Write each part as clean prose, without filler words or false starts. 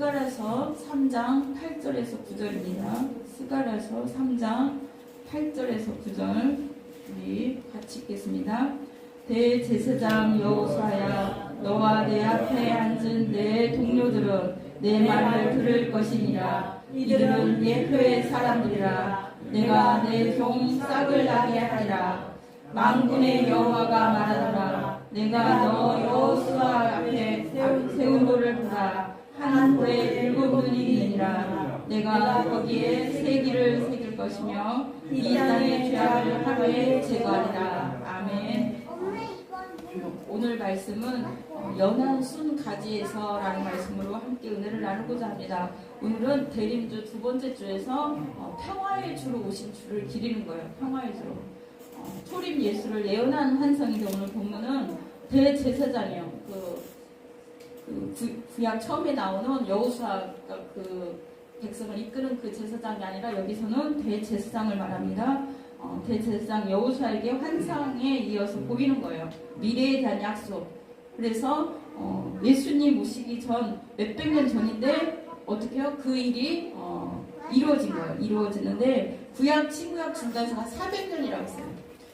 스가랴서 3장 8절에서 9절입니다. 스가랴서 3장 8절에서 9절 우리 같이 읽겠습니다. 대제사장 여호수아야, 너와 내 앞에 앉은 내 동료들은 내 말을 들을 것이니라. 이들은 예표의 사람들이라. 내가 내 종 싹을 나게 하리라. 만군의 여호와가 말하노라. 내가 너 여호수아 앞에 세운 돌을 보라. 한 돌에 7 눈이 있느니라. 내가 거기에 세기를 새길 것이며 이 땅의 죄악을 하루에 제거하리라. 아멘. 오늘 말씀은 연한 순 가지에서라는 말씀으로 함께 은혜를 나누고자 합니다. 오늘은 대림주 두 번째 주에서 평화의 주로 오신 주를 기리는 거예요. 평화의 주로. 초림 예수를 예언한 환상인데 오늘 본문은 대제사장이에요. 구약 처음에 나오는 여호수아가 그 백성을 이끄는 그 제사장이 아니라 여기서는 대제사장을 말합니다. 대제사장 여호수아에게 환상에 이어서 보이는 거예요. 미래에 대한 약속. 그래서 예수님 오시기 전 몇백 년 전인데 어떻게 해요? 그 일이 이루어진 거예요. 이루어지는데 구약 신구약 중간에서 400년이라고 했어요.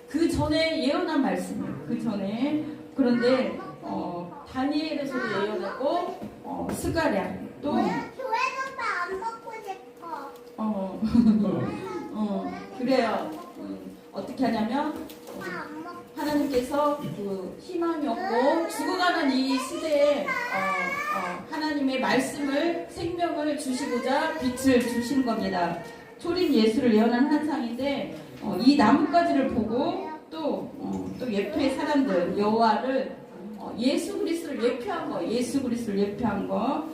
그 전에 예언한 말씀이에요. 그 전에. 그런데 다니엘에서도 예언하고 스가랴 또 교회도 안 먹고 싶어. 그래요. 어떻게 하냐면 하나님께서 그 희망이 없고 죽어가는 이 시대에 하나님의 말씀을 생명을 주시고자 빛을 주시는 겁니다. 초림 예수를 예언한 환상인데 이 나뭇가지를 보고 또 예표의 사람들 여호와를 예수 그리스도를 예표한 거, 예수 그리스도를 예표한 거.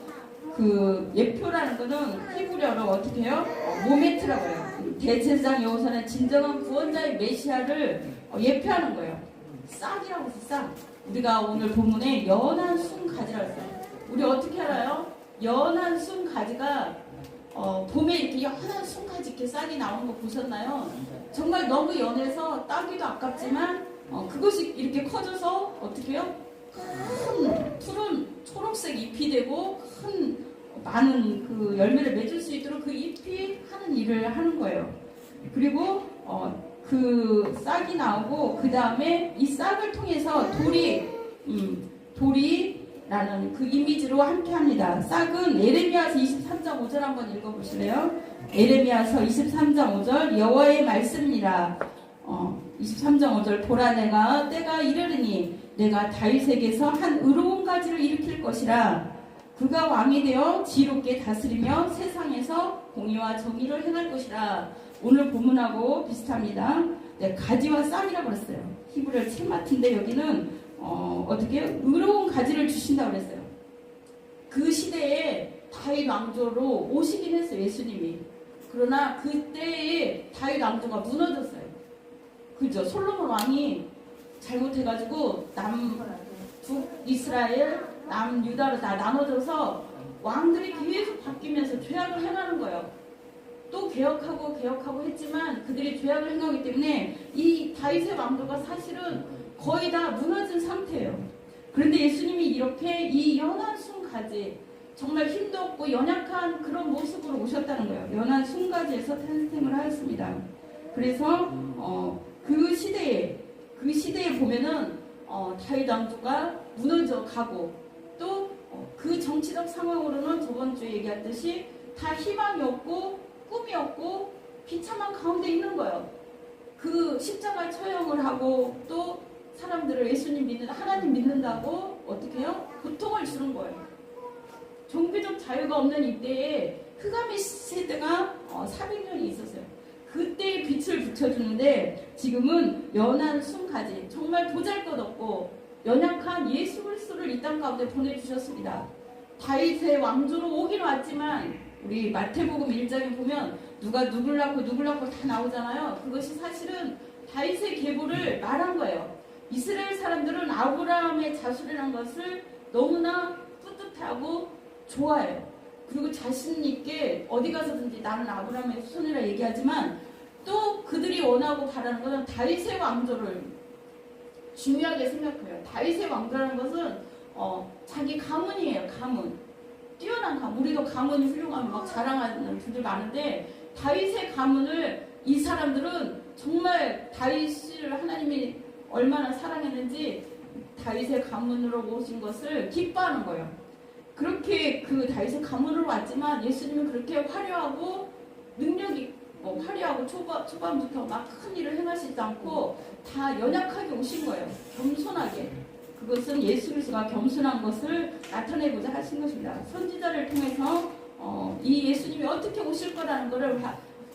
그 예표라는 거는 히브리어로 어떻게 해요? 모메트라고 해요. 대제사장 여호수아는 진정한 구원자의 메시아를 예표하는 거예요. 싹이라고 해서 싹. 우리가 오늘 본문에 연한 순 가지라고 했어요. 우리 어떻게 알아요? 연한 순 가지가 봄에 이렇게 연한 순 가지 이렇게 싹이 나오는 거 보셨나요? 정말 너무 연해서 따기도 아깝지만 그것이 이렇게 커져서 어떻게 해요? 큰 푸른 초록색 잎이 되고 큰 많은 그 열매를 맺을 수 있도록 그 잎이 하는 일을 하는 거예요. 그리고 그 싹이 나오고 그 다음에 이 싹을 통해서 돌이라는 그 이미지로 함께합니다. 싹은 에레미야서 23장 5절 한번 읽어보실래요? 에레미야서 23장 5절 여호와의 말씀이라. 23장 5절 보라 내가 때가 이르르니 내가 다윗에게서 한 의로운 가지를 일으킬 것이라. 그가 왕이 되어 지혜롭게 다스리며 세상에서 공의와 정의를 행할 것이라. 오늘 본문하고 비슷합니다. 네, 가지와 싹이라고 그랬어요. 히브리어 칠마트인데 여기는 어떻게 의로운 가지를 주신다고 그랬어요. 그 시대에 다윗 왕조로 오시긴 했어요. 예수님이. 그러나 그때에 다윗 왕조가 무너졌어요. 그죠? 솔로몬 왕이 잘못해가지고 북이스라엘, 남유다로 다 나눠져서 왕들이 계속 바뀌면서 죄악을 행하는 거예요. 또 개혁하고 했지만 그들이 죄악을 행하기 때문에 이 다윗의 왕조가 사실은 거의 다 무너진 상태예요. 그런데 예수님이 이렇게 이 연한 순가지 정말 힘도 없고 연약한 그런 모습으로 오셨다는 거예요. 연한 순가지에서 탄생을 하였습니다. 그래서 그 시대에 보면은 다윗 왕조가 무너져 가고 또 그 정치적 상황으로는 저번 주에 얘기했듯이 다 희망이 없고 꿈이 없고 비참한 가운데 있는 거예요. 그 십자가에 처형을 하고 또 사람들을 예수님 하나님 믿는다고 어떻게 해요? 고통을 주는 거예요. 종교적 자유가 없는 이때에 흑암의 세대가 400년이 있었어요. 그때의 빛을 비춰주는데 지금은 연한 순가지 정말 보잘것없고 연약한 예수 그리스도를 이 땅 가운데 보내주셨습니다. 다윗의 왕조로 오긴 왔지만 우리 마태복음 1장에 보면 누가 누굴 낳고 다 나오잖아요. 그것이 사실은 다윗의 계보를 말한 거예요. 이스라엘 사람들은 아브라함의 자손이라는 것을 너무나 뿌듯하고 좋아해요. 그리고 자신 있게 어디 가서든지 나는 아브라함의 후손이라 얘기하지만 또 그들이 원하고 바라는 것은 다윗의 왕조를 중요하게 생각해요. 다윗의 왕조라는 것은 자기 가문이에요. 가문. 뛰어난 가문. 우리도 가문이 훌륭하면 막 자랑하는 분들 많은데 다윗의 가문을 이 사람들은 정말 다윗을 하나님이 얼마나 사랑했는지 다윗의 가문으로 오신 것을 기뻐하는 거예요. 그렇게 그 다윗의 가문으로 왔지만 예수님은 그렇게 화려하고 능력이 화려하고 초반부터 막 큰 일을 행하시지 않고 다 연약하게 오신 거예요. 겸손하게. 그것은 예수 그리스도가 겸손한 것을 나타내고자 하신 것입니다. 선지자를 통해서 이 예수님이 어떻게 오실 거라는 것을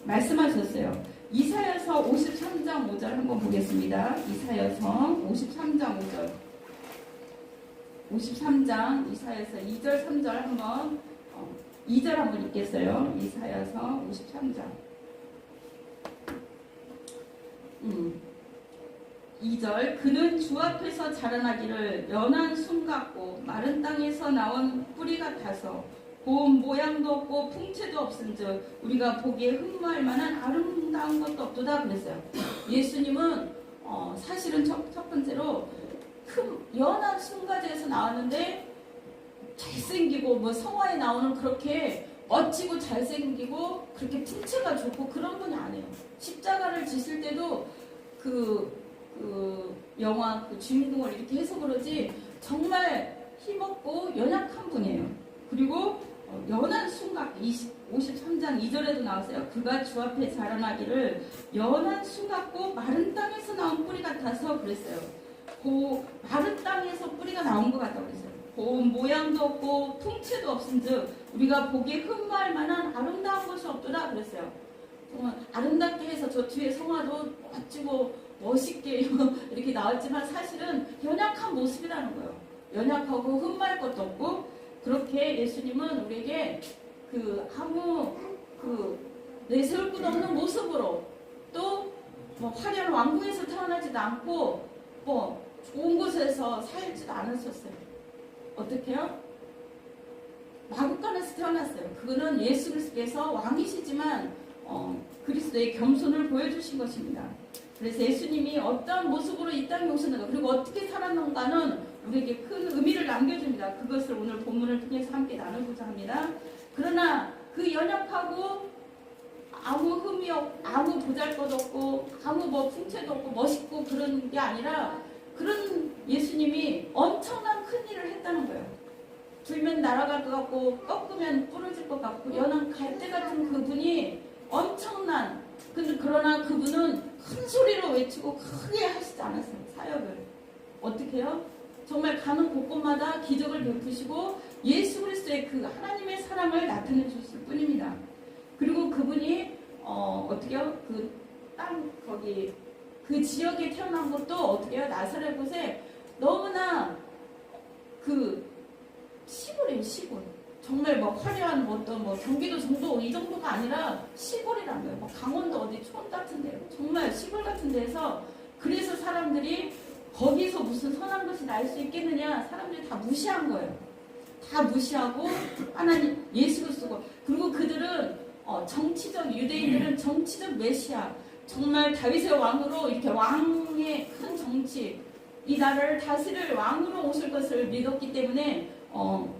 말씀하셨어요. 이사야서 53장 5절 한번 보겠습니다. 이사야서 53장 5절. 53장 이사야서 2절 3절 한번 2절 한번 읽겠어요. 이사야서 53장 2절. 그는 주 앞에서 자라나기를 연한 순 같고 마른 땅에서 나온 뿌리 같아서 고운 모양도 없고 풍채도 없은즉 우리가 보기에 흠모할 만한 아름다운 것도 없도다 그랬어요. 예수님은 사실은 첫 번째로 연한 순가지에서 나왔는데 잘생기고 성화에 나오는 그렇게 멋지고 잘생기고 그렇게 풍채가 좋고 그런 분이 아니에요. 십자가를 지실 때도 그 영화 그 주인공을 이렇게 해서 그러지 정말 힘없고 연약한 분이에요. 그리고 연한 순각 53장 2절에도 나왔어요. 그가 주 앞에 자라나기를 연한 순 같고 마른 땅에서 나온 뿌리 같아서 그랬어요. 마른 땅에서 뿌리가 나온 것 같다고 그랬어요. 고운 모양도 없고 풍채도 없은즉 우리가 보기에 흠모할 만한 아름다운 것이 없도다 그랬어요. 정말 아름답게 해서 저 뒤에 성화도 멋지고 멋있게 이렇게 나왔지만 사실은 연약한 모습이라는 거예요. 연약하고 흠모할 것도 없고 그렇게 예수님은 우리에게 아무 내세울 것 없는 모습으로 또 화려한 왕궁에서 태어나지도 않고 좋은 곳에서 살지도 않으셨어요. 어떻게요? 마구간에서 태어났어요. 그거는 예수 그리스도께서 왕이시지만 그리스도의 겸손을 보여주신 것입니다. 그래서 예수님이 어떤 모습으로 이 땅에 오셨는가 그리고 어떻게 살았는가는 우리에게 큰 의미를 남겨줍니다. 그것을 오늘 본문을 통해서 함께 나누고자 합니다. 그러나 그 연약하고 아무 흠이 없고 아무 보잘것없고 아무 풍채도 없고 멋있고 그런 게 아니라 그런 예수님이 엄청난 큰 일을 했다는 거예요. 불면 날아갈 것 같고 꺾으면 부러질 것 같고 연한 갈대 같은 그분이 엄청난 그러나 그분은 큰 소리로 외치고 크게 하시지 않았어요. 사역을. 어떻게 해요? 정말 가는 곳곳마다 기적을 베푸시고 예수 그리스도의 그 하나님의 사랑을 나타내 주실 뿐입니다. 그리고 그분이 어떻게요? 그 땅 거기 그 지역에 태어난 것도 어떻게 해요? 나사렛 곳에 너무나 시골이에요. 시골. 정말 화려한 경기도 정도 이 정도가 아니라 시골이란 거예요. 강원도 어디 촌 같은 데 정말 시골 같은 데에서 그래서 사람들이 거기서 무슨 선한 것이 날 수 있겠느냐 사람들이 다 무시한 거예요. 다 무시하고 하나님 예수 그리스도 그리고 그들은 정치적 유대인들은 정치적 메시아 정말 다윗의 왕으로 이렇게 왕의 큰 정치 이 나라를 다스릴 왕으로 오실 것을 믿었기 때문에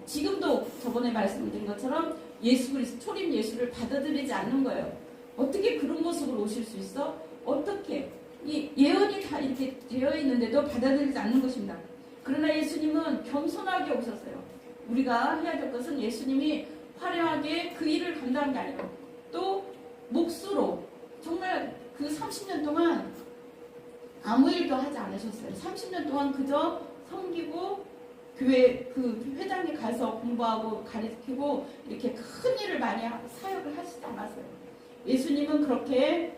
지금도 저번에 말씀드린 것처럼 예수 그리스도 초림 예수를 받아들이지 않는 거예요. 어떻게 그런 모습으로 오실 수 있어? 어떻게? 이 예언이 다 이렇게 되어 있는데도 받아들이지 않는 것입니다. 그러나 예수님은 겸손하게 오셨어요. 우리가 해야 될 것은 예수님이 화려하게 그 일을 감당한 게 아니고 또 몫으로 정말 그 30년 동안 아무 일도 하지 않으셨어요. 30년 동안 그저 섬기고 교회 그 회당에 가서 공부하고 가르치고 이렇게 큰 일을 많이 사역을 하시지 않았어요. 예수님은 그렇게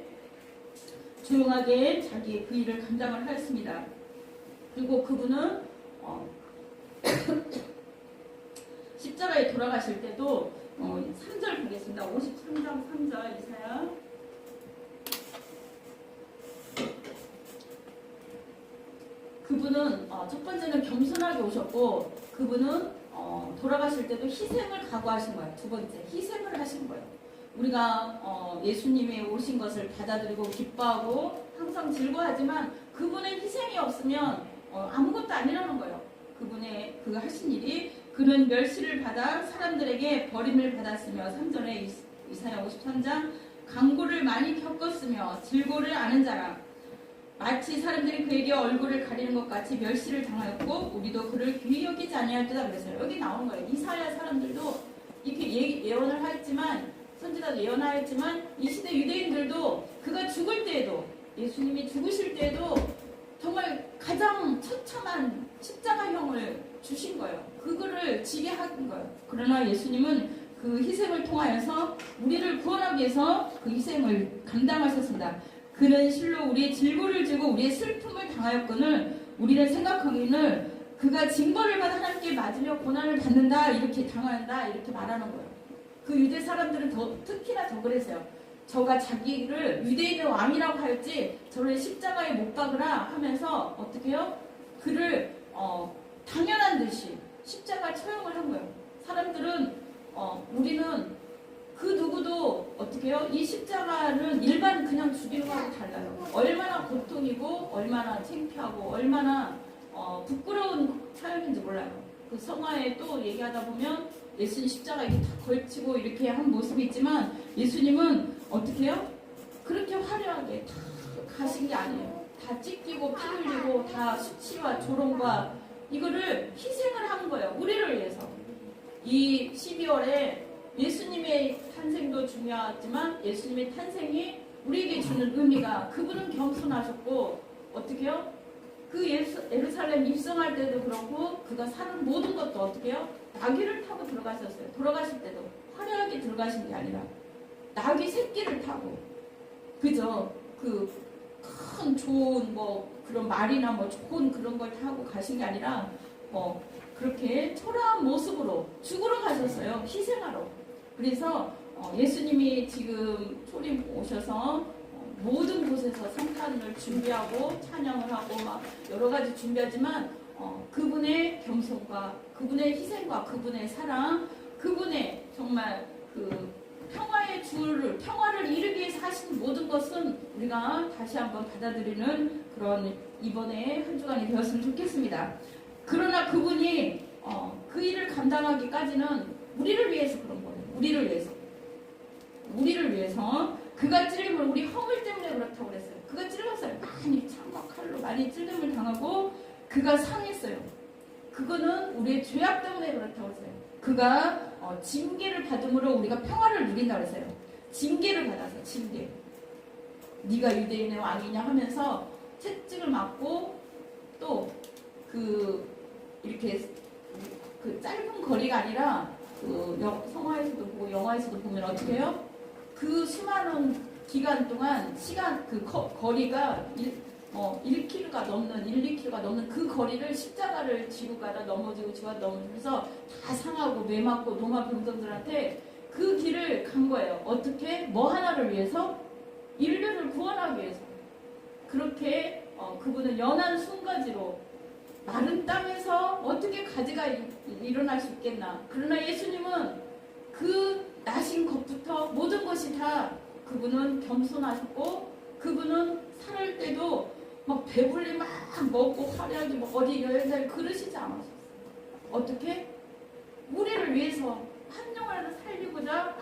조용하게 자기 그 일을 감당을 하였습니다. 그리고 그분은 십자가에 돌아가실 때도 3절 보겠습니다. 53장 3절 이사야. 그분은 첫 번째는 겸손하게 오셨고, 그분은 돌아가실 때도 희생을 각오하신 거예요. 두 번째, 희생을 하신 거예요. 우리가 예수님이 오신 것을 받아들이고 기뻐하고 항상 즐거워하지만 그분의 희생이 없으면 아무것도 아니라는 거예요. 그분의 그 하신 일이, 그는 멸시를 받아 사람들에게 버림을 받았으며, 3절에 이사야 53장, 강고를 많이 겪었으며 질고를 아는 자라. 마치 사람들이 그에게 얼굴을 가리는 것 같이 멸시를 당하였고 우리도 그를 귀히 여기지 아니하였다 그랬어요. 여기 나온 거예요. 이사야 사람들도 이렇게 예언을 하였지만, 선지자도 예언하였지만, 이 시대 유대인들도 그가 죽을 때에도, 예수님이 죽으실 때에도 정말 가장 처참한 십자가형을 주신 거예요. 그거를 지게 한 거예요. 그러나 예수님은 그 희생을 통하여서 우리를 구원하기 위해서 그 희생을 감당하셨습니다. 그는 실로 우리의 질고를 지고 우리의 슬픔을 당하였거늘 우리는 생각하기는 그가 징벌을 받아 하나님께 맞으며 고난을 받는다, 이렇게 당한다, 이렇게 말하는 거예요. 그 유대 사람들은 특히나 더 그랬어요. 저가 자기를 유대인의 왕이라고 하였지 저를 십자가에 못 박으라 하면서 어떻게 해요? 그를 당연한 듯이 십자가 처형을 한 거예요. 사람들은 우리는 그 누구도 어떻게 해요? 이 십자가는 일반 그냥 죽이는 거하고 달라요. 얼마나 고통이고 얼마나 창피하고 얼마나 부끄러운 사연인지 몰라요. 그 성화에 또 얘기하다 보면 예수님 십자가 이렇게 다 걸치고 이렇게 한 모습이 있지만, 예수님은 어떻게 해요? 그렇게 화려하게 다 가신 게 아니에요. 다 찢기고 피 흘리고 다 수치와 조롱과 이거를 희생을 한 거예요. 우리를 위해서. 이 12월에 예수님의 탄생도 중요하지만 예수님의 탄생이 우리에게 주는 의미가, 그분은 겸손하셨고 어떻게 해요? 그 예루살렘 입성할 때도 그렇고 그가 사는 모든 것도 어떻게 해요? 나귀를 타고 들어가셨어요. 돌아가실 때도 화려하게 들어가신 게 아니라 나귀 새끼를 타고, 그죠? 그 큰 좋은 그런 말이나 좋은 그런 걸 타고 가신 게 아니라 그렇게 초라한 모습으로 죽으러 가셨어요. 희생하러. 그래서 예수님이 지금 초림 오셔서 모든 곳에서 성탄을 준비하고 찬양을 하고 막 여러 가지 준비하지만 그분의 겸손과 그분의 희생과 그분의 사랑, 그분의 정말 그 평화를 이루기 위해서 하신 모든 것은 우리가 다시 한번 받아들이는 그런 이번에 한 주간이 되었으면 좋겠습니다. 그러나 그분이 그 일을 감당하기까지는 우리를 위해서 그런 거예요. 우리를 위해서 그가 찔림을, 우리 허물 때문에 그렇다고 그랬어요. 그가 찔렸어요. 많이 창과 칼로 많이 찔림을 당하고 그가 상했어요. 그거는 우리의 죄악 때문에 그렇다고 했어요. 그가 징계를 받음으로 우리가 평화를 누린다고 했어요. 징계를 받아서, 징계. 네가 유대인의 왕이냐 하면서 채찍을 맞고, 또 이렇게 그 짧은 거리가 아니라 성화에서도 보고 영화에서도 보면 어떻게 해요? 그 수많은 기간 동안 그 거리가 1km가 넘는 2km가 넘는 그 거리를 십자가를 지고 가다 넘어지고 넘어지면서 다 상하고 매맞고 노마 병정들한테 그 길을 간 거예요. 어떻게? 뭐 하나를 위해서? 인류를 구원하기 위해서. 그렇게 그분은 연한 순가지로 마른 땅에서 어떻게 가지가 일어날 수 있겠나. 그러나 예수님은 그 나신 것부터 모든 것이 다, 그분은 겸손하셨고 그분은 살 때도 막 배불리 막 먹고 화려하게 어디 여행을 그러시지 않았었어요. 어떻게? 우리를 위해서 한 영혼을 살리고자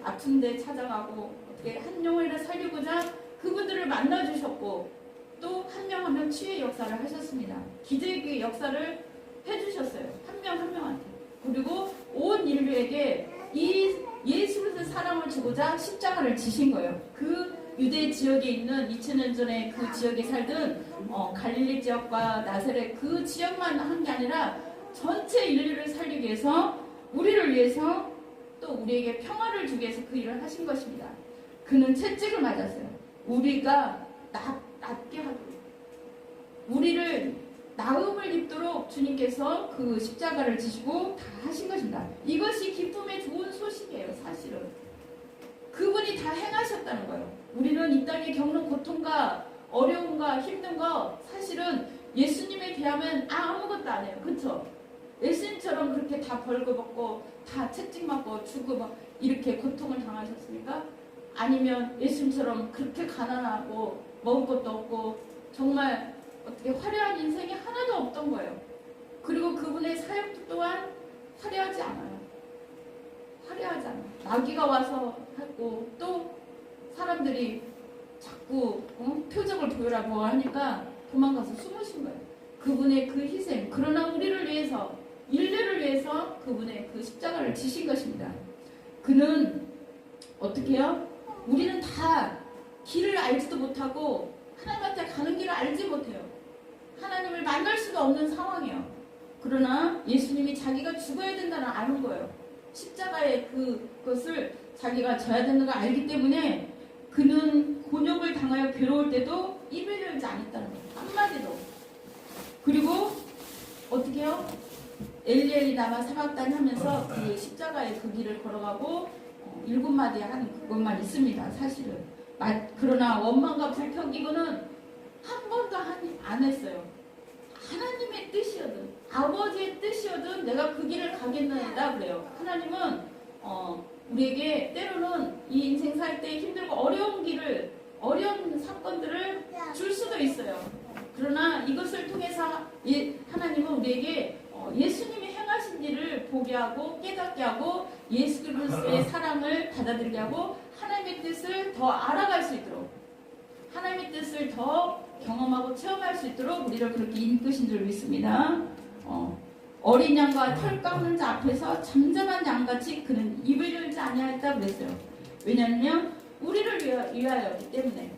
아픈 데 찾아가고, 어떻게 한 영혼을 살리고자 그분들을 만나주셨고, 또 한 명 한 명 치유의 역사를 하셨습니다. 기적의 역사를 해주셨어요. 한 명 한 명한테. 그리고 온 인류에게 이 예수 그리스도의 사랑을 주고자 십자가를 지신 거예요. 그 유대 지역에 있는 2000년 전에 그 지역에 살던 갈릴리 지역과 나사렛 그 지역만 한 게 아니라 전체 인류를 살리기 위해서, 우리를 위해서, 또 우리에게 평화를 주기 위해서 그 일을 하신 것입니다. 그는 채찍을 맞았어요. 우리가 낫게 하도록, 우리를 나음을 입도록 주님께서 그 십자가를 지시고 다 하신 것입니다. 이것이 기쁨의 좋은 소식이에요. 사실은 그분이 다 행하셨다는 거예요. 우리는 이 땅에 겪는 고통과 어려움과 힘든 거 사실은 예수님에 비하면 아무것도 안 해요. 그렇죠? 예수님처럼 그렇게 다 벌거벗고 다 채찍 맞고 죽고 막 이렇게 고통을 당하셨습니까? 아니면 예수님처럼 그렇게 가난하고 먹을 것도 없고 정말 어떻게 화려한 인생이 하나도 없던 거예요. 그리고 그분의 사역도 또한 화려하지 않아요. 화려하지 않아요. 마귀가 와서 했고 또 사람들이 자꾸 표적을 보여라고 하니까 도망가서 숨으신 거예요. 그분의 그 희생, 그러나 우리를 위해서, 인류를 위해서 그분의 그 십자가를 지신 것입니다. 그는 어떻게 해요? 우리는 다 길을 알지도 못하고 하나님한테 가는 길을 알지 못해요. 하나님을 만날 수가 없는 상황이에요. 그러나 예수님이 자기가 죽어야 된다는 아는 거예요. 십자가의 그것을 자기가 져야 되는 걸 알기 때문에 그는 곤욕을 당하여 괴로울 때도 입을 열지 않았다는 거예요. 한마디도. 그리고 어떻게 해요? 엘리엘리 나마 사박단 하면서 그 십자가의 그 길을 걸어가고 7마디 하는 그것만 있습니다. 사실은. 그러나 원망과 불평기고는 한 번도 안 했어요. 하나님의 뜻이거든, 아버지의 뜻이거든 내가 그 길을 가겠느냐 그래요. 하나님은 우리에게 때로는 이 인생 살 때 힘들고 어려운 사건들을 줄 수도 있어요. 그러나 이것을 통해서 하나님은 우리에게 예수님이 행하신 일을 보게 하고 깨닫게 하고 예수 그리스도의 사랑을 받아들이게 하고 하나님의 뜻을 더 알아갈 수 있도록, 하나님의 뜻을 더 경험하고 체험할 수 있도록 우리를 그렇게 이끄신 줄 믿습니다. 어린 양과 털 깎는 자 앞에서 잠잠한 양같이 그는 입을 열지 아니하였다 그랬어요. 왜냐하면 우리를 위하여이기 때문에.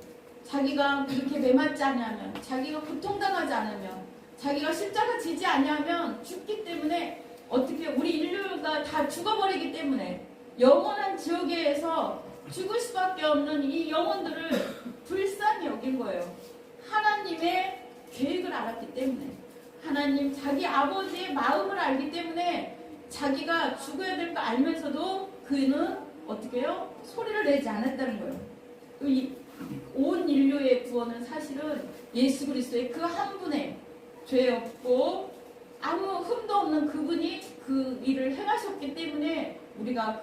자기가 그렇게 매맞지 않으면, 자기가 고통당하지 않으면, 자기가 십자가 지지 아니하면 죽기 때문에 어떻게 우리 인류가 다 죽어버리기 때문에 영원한 지옥에서 죽을 수밖에 없는 이 영혼들을 불쌍히 여긴 거예요. 하나님의 계획을 알았기 때문에, 하나님 자기 아버지의 마음을 알기 때문에 자기가 죽어야 될 거 알면서도 그는 어떻게 해요? 소리를 내지 않았다는 거예요. 온 인류의 구원은 사실은 예수 그리스도의 그 한 분의 죄 없고 아무 흠도 없는 그분이 그 일을 행하셨기 때문에 우리가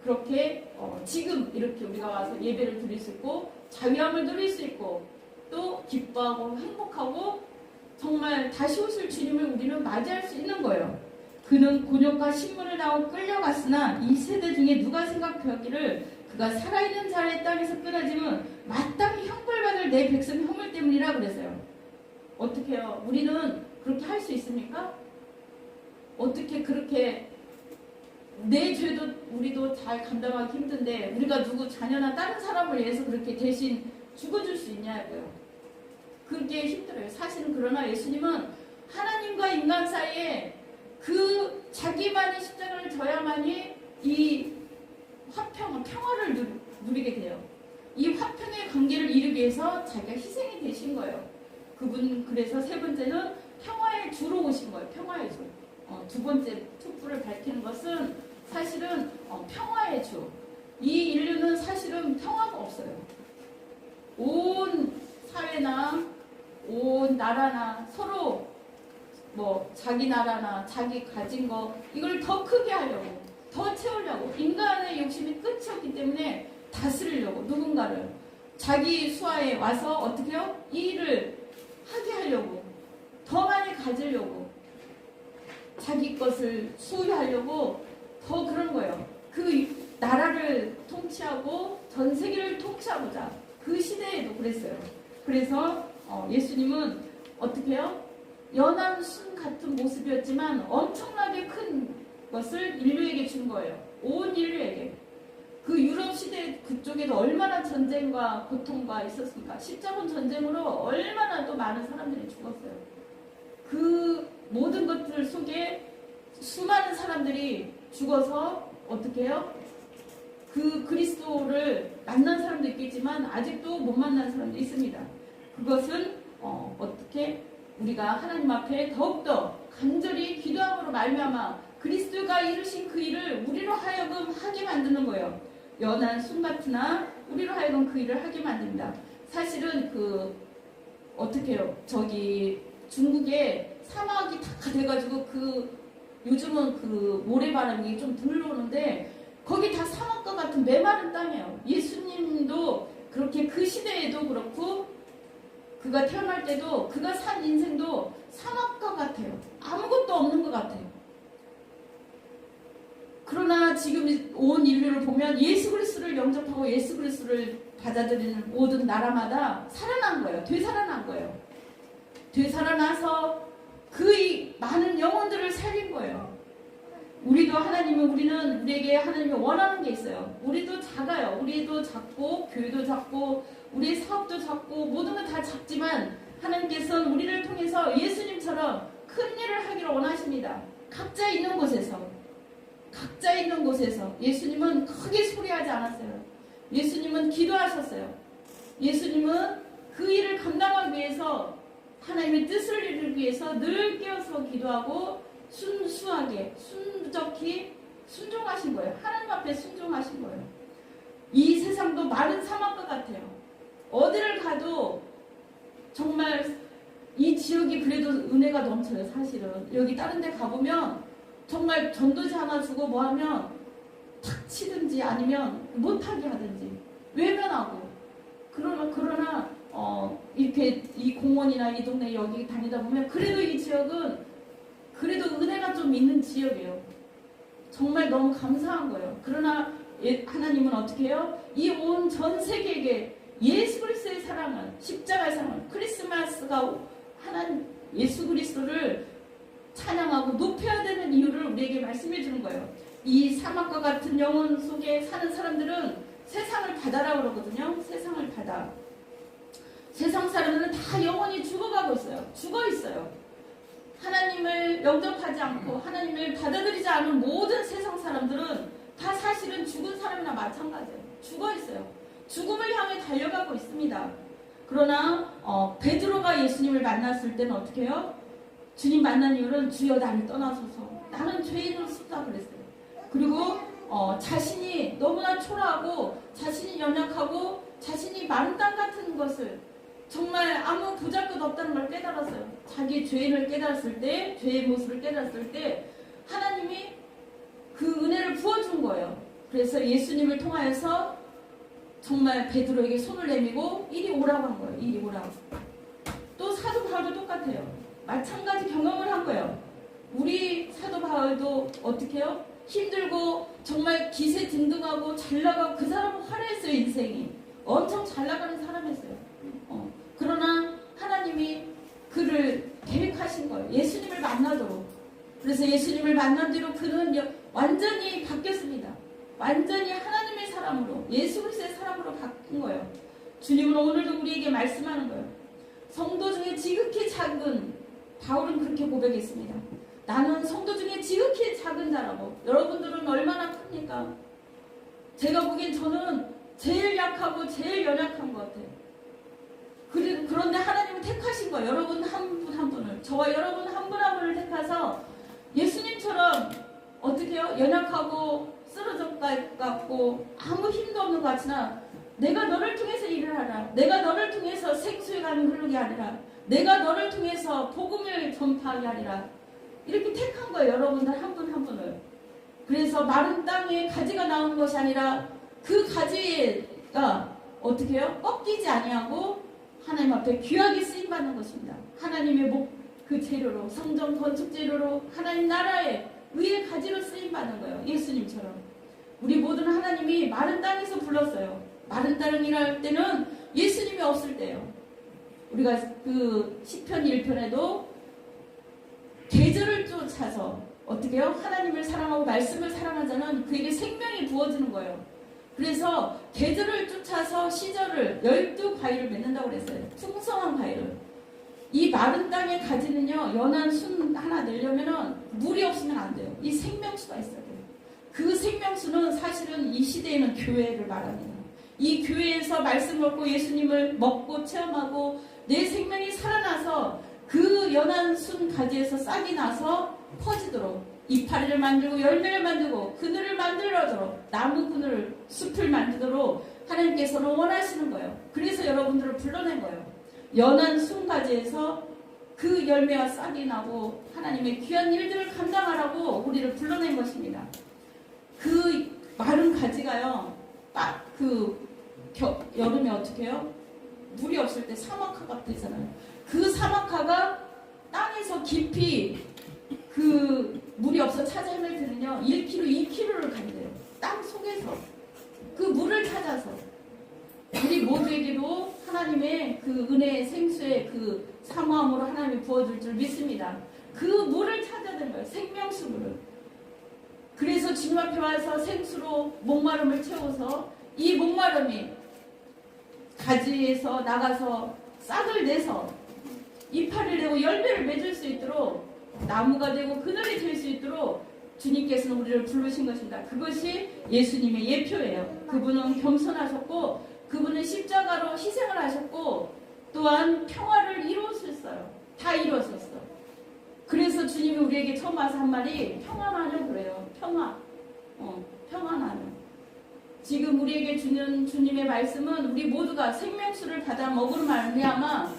그렇게 지금 이렇게 우리가 와서 예배를 드릴 수 있고 자유함을 누릴 수 있고 또 기뻐하고 행복하고 정말 다시 오실 주님을 우리는 맞이할 수 있는 거예요. 그는 곤욕과 신문을 당하고 끌려갔으나 이 세대 중에 누가 생각하기를 그가 살아있는 자의 땅에서 끊어지면 마땅히 형벌받을 내 백성 형물 때문이라 그랬어요. 어떻게 해요? 우리는 그렇게 할 수 있습니까? 어떻게 그렇게 내 죄도 우리도 잘 감당하기 힘든데 우리가 누구 자녀나 다른 사람을 위해서 그렇게 대신 죽어줄 수 있냐고요. 그게 힘들어요. 사실은. 그러나 예수님은 하나님과 인간 사이에 그 자기만이 십자가를 져야만이 이 평화를 누리게 돼요. 이 화평의 관계를 이루기 위해서 자기가 희생이 되신 거예요. 그분. 그래서 세 번째는 평화의 주로 오신 거예요. 평화의 주. 두 번째 촛불을 밝히는 것은 사실은 평화의 주. 이 인류는 사실은 평화가 없어요. 온 사회나 온 나라나 서로 자기 나라나 자기 가진 거 이걸 더 크게 하려고, 더 채우려고, 인간의 욕심이 끝이 없기 때문에 다스리려고 누군가를 자기 수하에 와서 어떻게 해요? 이 일을 하게 하려고, 더 많이 가지려고, 자기 것을 소유하려고 더 그런 거예요. 그 나라를 통치하고 전 세계를 통치하고자. 그 시대에도 그랬어요. 그래서 예수님은 어떻게 해요? 연한 순 같은 모습이었지만 엄청나게 큰 것을 인류에게 준 거예요. 온 인류에게. 그 유럽 시대 그쪽에도 얼마나 전쟁과 고통과 있었습니까? 십자군 전쟁으로 얼마나 또 많은 사람들이 죽었어요. 그 모든 것들 속에 수많은 사람들이 죽어서 어떻게 해요? 그 그리스도를 만난 사람도 있겠지만 아직도 못 만난 사람도 있습니다. 그것은 어떻게 우리가 하나님 앞에 더욱더 간절히 기도함으로 말미암아 그리스도가 이루신 그 일을 우리로 하여금 하게 만드는 거예요. 연한 순 같으나 우리로 하여금 그 일을 하게 만듭니다. 사실은 어떻게 해요? 저기 중국에 사막이 다 돼가지고 요즘은 모래바람이 좀 불러오는데 거기 다 사막과 같은 메마른 땅이에요. 예수님도 그렇게 그 시대에도 그렇고 그가 태어날 때도 그가 산 인생도 사막과 같아요. 아무것도 없는 것 같아요. 그러나 지금 온 인류를 보면 예수 그리스도를 영접하고 예수 그리스도를 받아들이는 모든 나라마다 살아난 거예요. 되살아난 거예요. 되살아나서 그 많은 영혼들을 살린 거예요. 우리는 우리에게 하나님이 원하는 게 있어요. 우리도 작아요. 우리도 작고 교회도 작고 우리의 사업도 작고 모든 건 다 작지만 하나님께서는 우리를 통해서 예수님처럼 큰 일을 하기를 원하십니다. 각자 있는 곳에서 예수님은 크게 소리하지 않았어요. 예수님은 기도하셨어요. 예수님은 그 일을 감당하기 위해서 하나님의 뜻을 이루기 위해서 늘 깨어서 기도하고 순수하게 순적히 순종하신 거예요. 하나님 앞에 순종하신 거예요. 이 세상도 마른 사막과 같아요. 어디를 가도 정말 이 지역이 그래도 은혜가 넘쳐요. 사실은 여기 다른 데 가보면 정말 전도지 하나 주고 뭐하면 탁 치든지 아니면 못하게 하든지 외면하고 그러나 이렇게 이 공원이나 이 동네 여기 다니다 보면 그래도 이 지역은 그래도 은혜가 좀 있는 지역이에요. 정말 너무 감사한 거예요. 그러나 하나님은 어떻게 해요? 이 온 전 세계에게 예수 그리스도의 사랑을, 십자가의 사랑을, 크리스마스가 하나님 예수 그리스도를 찬양하고 높여야 되는 이유를 우리에게 말씀해 주는 거예요. 이 사막과 같은 영혼 속에 사는 사람들은 세상을 바다라고 그러거든요. 세상을 바다. 세상 사람들은 다 영혼이 죽어가고 있어요. 죽어 있어요. 하나님을 영접하지 않고 하나님을 받아들이지 않은 모든 세상 사람들은 다 사실은 죽은 사람이나 마찬가지예요. 죽어 있어요. 죽음을 향해 달려가고 있습니다. 그러나 베드로가 예수님을 만났을 때는 어떻게 해요? 주님 만난 이유는 주여 나를 떠나소서 나는 죄인으로 싶다 그랬어요. 그리고 자신이 너무나 초라하고 자신이 연약하고 자신이 마른 땅 같은 것을 정말 아무 보잘것 없다는 걸 깨달았어요. 자기 죄인을 깨달았을 때, 죄의 모습을 깨달았을 때 하나님이 그 은혜를 부어준 거예요. 그래서 예수님을 통하여서 정말 베드로에게 손을 내밀고 이리 오라고 한 거예요. 이리 오라고. 또 사도 바울도 똑같아요. 마찬가지 경험을 한 거예요. 우리 사도 바울도 어떻게 해요? 힘들고 정말 기세 등등하고 잘 나가고 그 사람은 화려했어요. 인생이 엄청 잘 나가는 사람이었어요. 그러나 하나님이 그를 계획하신 거예요. 예수님을 만나도록. 그래서 예수님을 만난 뒤로 그는 완전히 바뀌었습니다. 완전히 하나님의 사람으로, 예수 그리스도의 사람으로 바뀐 거예요. 주님은 오늘도 우리에게 말씀하는 거예요. 성도 중에 지극히 작은, 바울은 그렇게 고백했습니다. 나는 성도 중에 지극히 작은 자라고. 여러분들은 얼마나 큽니까? 제가 보기엔 저는 제일 약하고 제일 연약한 것 같아요. 그런데 하나님은 택하신 거예요. 여러분 한 분 한 분을, 저와 여러분 한 분 한 분을 택해서 예수님처럼 어떻게 해요? 연약하고 쓰러져 갖고 아무 힘도 없는 것 같으나 내가 너를 통해서 일을 하라. 내가 너를 통해서 생수의 강이 흐르게 하리라. 내가 너를 통해서 복음을 전파하게 하리라. 이렇게 택한 거예요. 여러분들 한 분 한 분을. 그래서 마른 땅에 가지가 나오는 것이 아니라 그 가지가 어떻게 해요? 꺾이지 아니하고 하나님 앞에 귀하게 쓰임받는 것입니다. 하나님의 그 재료로, 성전 건축 재료로, 하나님 나라의 의의 가지로 쓰임받는 거예요. 예수님처럼. 우리 모두는 하나님이 마른 땅에서 불렀어요. 마른 땅이랄 때는 예수님이 없을 때예요. 우리가 그 시편 1편에도 계절을 쫓아서 어떻게 해요? 하나님을 사랑하고 말씀을 사랑하는 자는 그에게 생명이 부어지는 거예요. 그래서 계절을 쫓아서 시절을 12과일을 맺는다고 그랬어요. 풍성한 과일을. 이 마른 땅의 가지는요, 연한 순 하나 내려면은 물이 없으면 안 돼요. 이 생명수가 있어야 돼요. 그 생명수는 사실은 이 시대에는 교회를 말합니다. 이 교회에서 말씀 먹고 예수님을 먹고 체험하고 내 생명이 살아나서 그 그 연한 순 가지에서 싹이 나서 퍼지도록 이파리를 만들고 열매를 만들고 그늘을 만들어도록 나무 그늘 숲을 만들도록 하나님께서는 원하시는 거예요. 그래서 여러분들을 불러낸 거예요. 연한 순 가지에서 그 열매와 싹이 나고 하나님의 귀한 일들을 감당하라고 우리를 불러낸 것입니다. 그 마른 가지가요, 여름에 어떻게 해요? 물이 없을 때 사막화가 되잖아요. 그 사막화가 땅에서 깊이 그 물이 없어 찾아 헤맬 때는요 1km, 2km를 간대요. 땅 속에서 그 물을 찾아서 우리 모두에게도 하나님의 그 은혜의 생수의 그 사모함으로 하나님이 부어줄 줄 믿습니다. 그 물을 찾아야 되는 거예요. 생명수 물을. 그래서 주님 앞에 와서 생수로 목마름을 채워서 이 목마름이 가지에서 나가서 싹을 내서 이파리를 내고 열매를 맺을 수 있도록 나무가 되고 그늘이 될 수 있도록 주님께서는 우리를 부르신 것입니다. 그것이 예수님의 예표예요. 그분은 겸손하셨고 그분은 십자가로 희생을 하셨고 또한 평화를 이루었어요. 다 이루었었어. 그래서 주님이 우리에게 처음 와서 한 말이 평안하냐 그래요. 평안하냐. 지금 우리에게 주는 주님의 말씀은 우리 모두가 생명수를 받아 먹으로 말미암아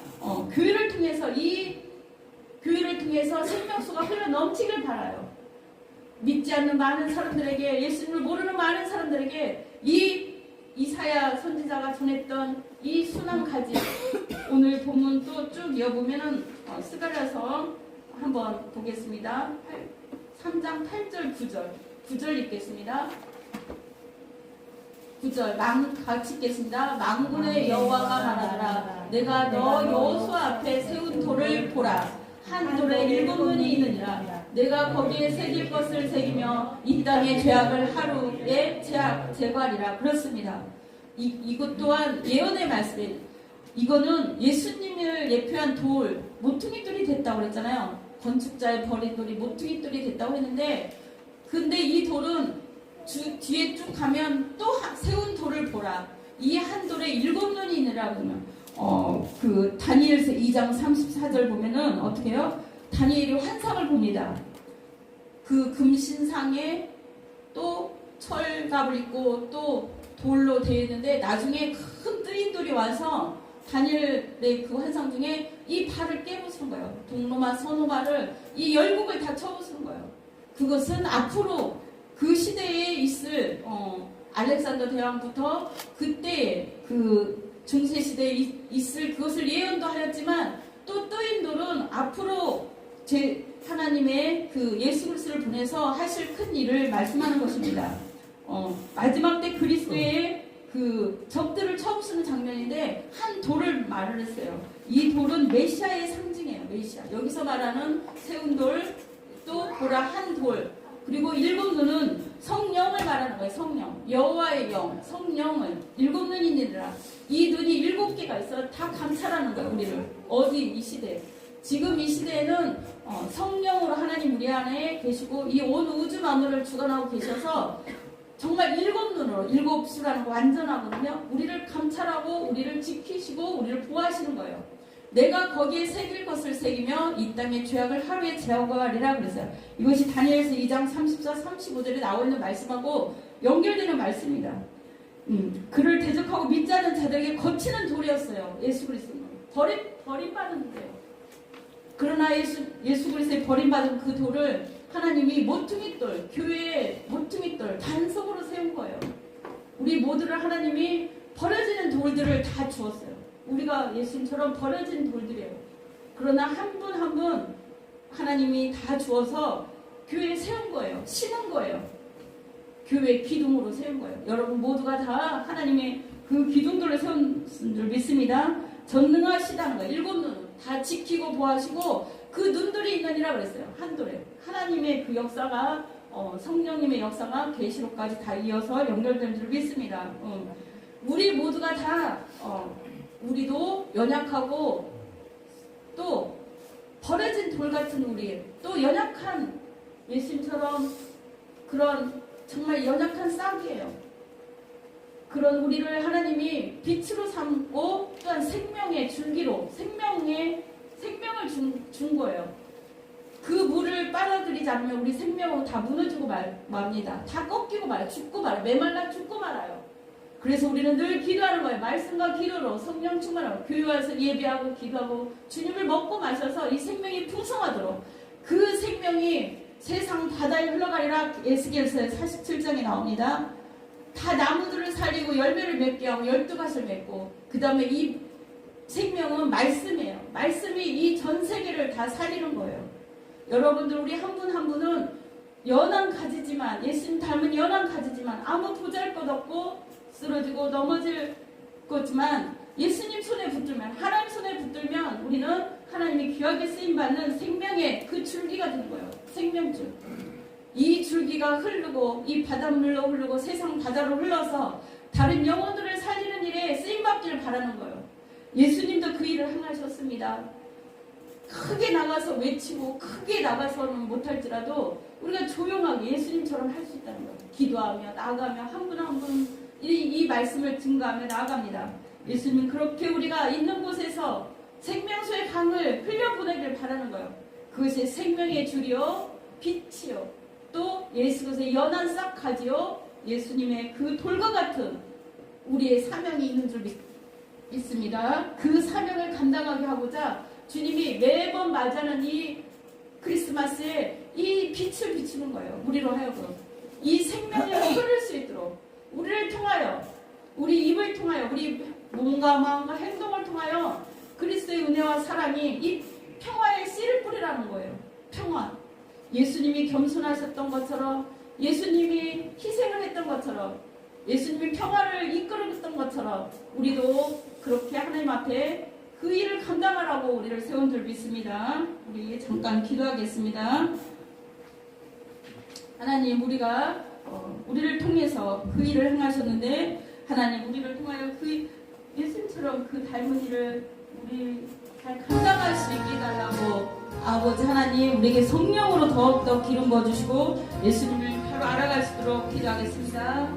교회를 통해서 이 교회를 통해서 생명수가 흘러 넘치길 바라요. 믿지 않는 많은 사람들에게, 예수님을 모르는 많은 사람들에게 이 이사야 선지자가 전했던 이 순한 가지, 오늘 본문 또 쭉 이어보면은 스가랴서 한번 보겠습니다. 3장 8절 9절 읽겠습니다. 9절 같이 읽겠습니다. 만군의 여호와가 말하노라 내가 너 여호수아 앞에 세운 돌을 보라. 한 돌에 7눈이 있느니라. 내가 거기에 새길 것을 새기며 이 땅의 죄악을 하루에 제거하리라. 그렇습니다. 이것 또한 예언의 말씀이에요. 이거는 예수님을 예표한 돌, 모퉁이 돌이 됐다고 그랬잖아요. 건축자의 버린 돌이 모퉁이 돌이 됐다고 했는데, 근데 이 돌은 뒤에 쭉 가면 또 세운 돌을 보라. 이 한 돌에 7눈이 있느라 보면 그 다니엘서 2장 34절 보면은 어떻게 해요? 다니엘이 환상을 봅니다. 그 금신상에 또 철갑을 입고 또 돌로 되어 있는데 나중에 큰 뜨인 돌이 와서 다니엘의 그 환상 중에 이 발을 깨부수는 거예요. 동로마 서노마를 이 열국을 다 쳐부수는 거예요. 그것은 앞으로 그 시대에 있을 알렉산더 대왕부터 그때 그 중세 시대에 있을 그것을 예언도 하였지만 또 뜨인 돌은 앞으로 하나님의 그 예수 그리스도를 보내서 하실 큰 일을 말씀하는 것입니다. 마지막 때 그리스도의 그 적들을 쳐부수는 장면인데 한 돌을 말을 했어요. 이 돌은 메시아의 상징이에요. 메시아. 여기서 말하는 세운 돌, 또 보라 한 돌, 그리고 7눈은 성령을 말하는 거예요. 성령. 여호와의 영, 성령을 7눈이 있느니라. 이 눈이 7개가 있어 다 감찰하는 거예요. 우리를. 어디 이 시대에. 지금 이 시대에는 성령으로 하나님 우리 안에 계시고 이 온 우주 만물을 주관하고 계셔서 정말 7눈으로 7수라는 거 완전하거든요. 우리를 감찰하고 우리를 지키시고 우리를 보호하시는 거예요. 내가 거기에 새길 것을 새기며 이 땅의 죄악을 하루에 제거하리라 그랬어요. 이것이 다니엘서 2장 34, 35절에 나와 있는 말씀하고 연결되는 말씀입니다. 그를 대적하고 믿지 않는 자들에게 거치는 돌이었어요. 예수 그리스도는 버림받은 돌이에요. 그러나 예수 그리스도의 버림받은 그 돌을 하나님이 모퉁이돌, 교회의 모퉁이돌, 단석으로 세운 거예요. 우리 모두를 하나님이 버려지는 돌들을 다 주었어요. 우리가 예수님처럼 버려진 돌들이에요. 그러나 한 분 한 분 하나님이 다 주어서 교회에 세운 거예요. 심은 거예요. 교회 기둥으로 세운 거예요. 여러분 모두가 다 하나님의 그 기둥들을 세운 줄 믿습니다. 전능하시다는 거예요. 7눈 다 지키고 보호하시고 그 눈들이 있느니라 그랬어요. 한 돌에 하나님의 그 역사가 성령님의 역사가 계시록까지 다 이어서 연결된 줄 믿습니다. 우리 모두가 다 우리도 연약하고 또 버려진 돌 같은 우리, 또 연약한 예수님처럼 그런 정말 연약한 싹이에요. 그런 우리를 하나님이 빛으로 삼고 또한 생명의 줄기로 생명을 준 거예요. 그 물을 빨아들이지 않으면 우리 생명은 다 무너지고 맙니다. 다 꺾이고 말아요. 죽고 말아요. 메말라 죽고 말아요. 그래서 우리는 늘 기도하는 거예요. 말씀과 기도로 성령 충만하고 교회 와서 예배하고 기도하고 주님을 먹고 마셔서 이 생명이 풍성하도록 그 생명이 세상 바다에 흘러가리라 에스겔서 47장에 나옵니다. 다 나무들을 살리고 열매를 맺게 하고 12가지를 맺고 그 다음에 이 생명은 말씀이에요. 말씀이 이 전 세계를 다 살리는 거예요. 여러분들 우리 한 분 한 분은 연한 가지지만 예수님 닮은 연한 가지지만 아무 보잘것없고 쓰러지고 넘어질 거지만 예수님 손에 붙들면 하나님 손에 붙들면 우리는 하나님이 귀하게 쓰임받는 생명의 그 줄기가 되는 거예요. 생명줄. 이 줄기가 흐르고 이 바닷물로 흐르고 세상 바다로 흘러서 다른 영혼들을 살리는 일에 쓰임받기를 바라는 거예요. 예수님도 그 일을 행하셨습니다. 크게 나가서 외치고 크게 나가서는 못할지라도 우리가 조용하게 예수님처럼 할 수 있다는 거예요. 기도하며 나가며 한 분 한 분 이 말씀을 증거하며 나아갑니다. 예수님 그렇게 우리가 있는 곳에서 생명수의 강을 흘려보내길 바라는 거예요. 그것이 생명의 줄이요 빛이요 또 예수께서 연한 싹가지요 예수님의 그 돌과 같은 우리의 사명이 있는 줄 믿습니다. 그 사명을 감당하게 하고자 주님이 매번 맞이하는 이 크리스마스에 이 빛을 비추는 거예요. 우리로 하여금 이 생명이 흐를 수 있도록 우리를 통하여 우리 입을 통하여 우리 몸과 마음과 행동을 통하여 그리스도의 은혜와 사랑이 이 평화의 씨를 뿌리라는 거예요. 평화. 예수님이 겸손하셨던 것처럼 예수님이 희생을 했던 것처럼 예수님이 평화를 이끌었던 것처럼 우리도 그렇게 하나님 앞에 그 일을 감당하라고 우리를 세운 줄 믿습니다. 우리 잠깐 기도하겠습니다. 하나님 우리를 통해서 그 일을 행하셨는데 하나님 우리를 통하여 그 예수님처럼 그 닮은 일을 우리 잘 감당할 수 있게 해달라고 아버지 하나님 우리에게 성령으로 더욱더 기름 부어주시고 예수님을 바로 알아갈 수 있도록 기도하겠습니다.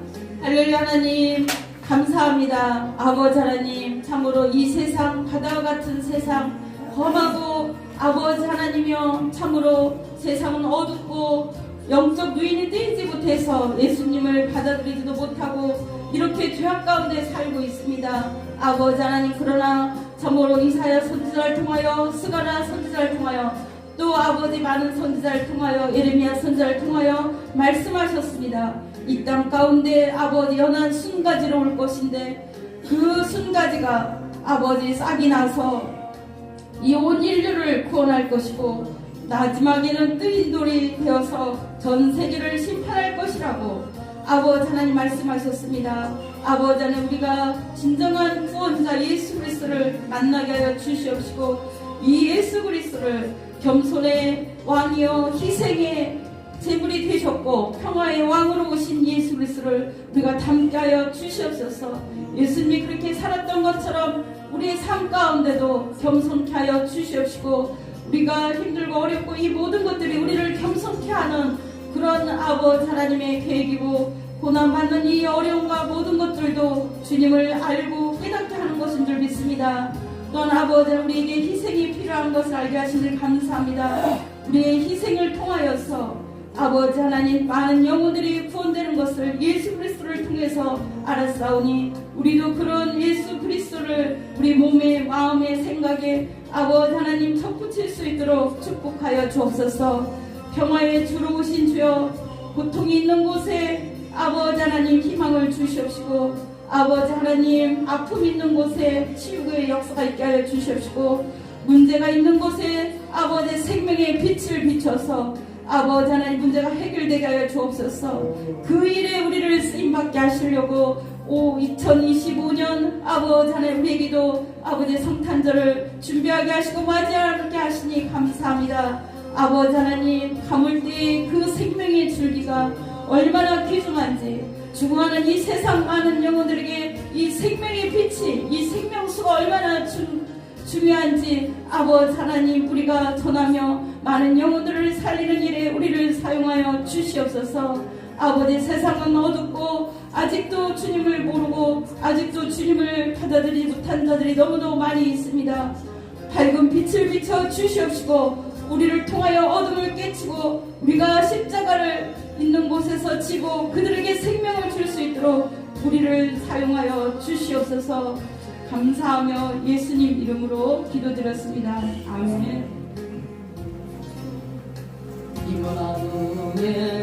할렐루야. 하나님 감사합니다. 아버지 하나님 참으로 이 세상 바다와 같은 세상 험하고 아버지 하나님이여 참으로 세상은 어둡고 영적 누인이 뜨이지 못해서 예수님을 받아들이지도 못하고 이렇게 죄악 가운데 살고 있습니다. 아버지 하나님 그러나 참으로 이사야 선지자를 통하여 스가랴 선지자를 통하여 또 아버지 많은 선지자를 통하여 예레미야 선지자를 통하여 말씀하셨습니다. 이 땅 가운데 아버지 연한 순가지로 올 것인데 그 순가지가 아버지 싹이 나서 이 온 인류를 구원할 것이고 마지막에는 뜨인 돌이 되어서 전 세계를 심판할 것이라고 아버지 하나님 말씀하셨습니다. 아버지 하나님 우리가 진정한 구원자 예수 그리스도를 만나게 하여 주시옵시고 이 예수 그리스도를 겸손의 왕이요 희생의 제물이 되셨고 평화의 왕으로 오신 예수 그리스도를 우리가 닮게 하여 주시옵소서. 예수님이 그렇게 살았던 것처럼 우리의 삶 가운데도 겸손케 하여 주시옵시고 우리가 힘들고 어렵고 이 모든 것들이 우리를 겸손케 하는 그런 아버지 하나님의 계획이고 고난받는 이 어려움과 모든 것들도 주님을 알고 깨닫게 하는 것인 줄 믿습니다. 또한 아버지 우리에게 희생이 필요한 것을 알게 하시니 감사합니다. 우리의 희생을 통하여서 아버지 하나님 많은 영혼들이 구원되는 것을 예수 그리스도를 통해서 알았사오니 우리도 그런 예수 그리스도를 우리 몸에 마음에 생각에 아버지 하나님 접붙일 수 있도록 축복하여 주옵소서. 평화의 주로 오신 주여 고통이 있는 곳에 아버지 하나님 희망을 주시옵시고 아버지 하나님 아픔 있는 곳에 치유의 역사가 있게 하여 주시옵시고 문제가 있는 곳에 아버지 생명의 빛을 비춰서 아버지 하나님 문제가 해결되게 하여 주옵소서. 그 일에 우리를 쓰임받게 하시려고 2025년 아버지 하나님 우리에게도 아버지 성탄절을 준비하게 하시고 맞이하게 하시니 감사합니다. 아버지 하나님 가물 때의 그 생명의 줄기가 얼마나 귀중한지 중요한 이 세상 많은 영혼들에게 이 생명의 빛이 이 생명수가 얼마나 중요한지 아버지 하나님 우리가 전하며 많은 영혼들을 살리는 일에 우리를 사용하여 주시옵소서. 아버지 세상은 어둡고 아직도 주님을 모르고 아직도 주님을 받아들이지 못한 자들이 너무도 많이 있습니다. 밝은 빛을 비춰 주시옵시고 우리를 통하여 어둠을 깨치고 우리가 십자가를 있는 곳에서 지고 그들에게 생명을 줄 수 있도록 우리를 사용하여 주시옵소서. 감사하며 예수님 이름으로 기도드렸습니다. 아멘. 이모나무에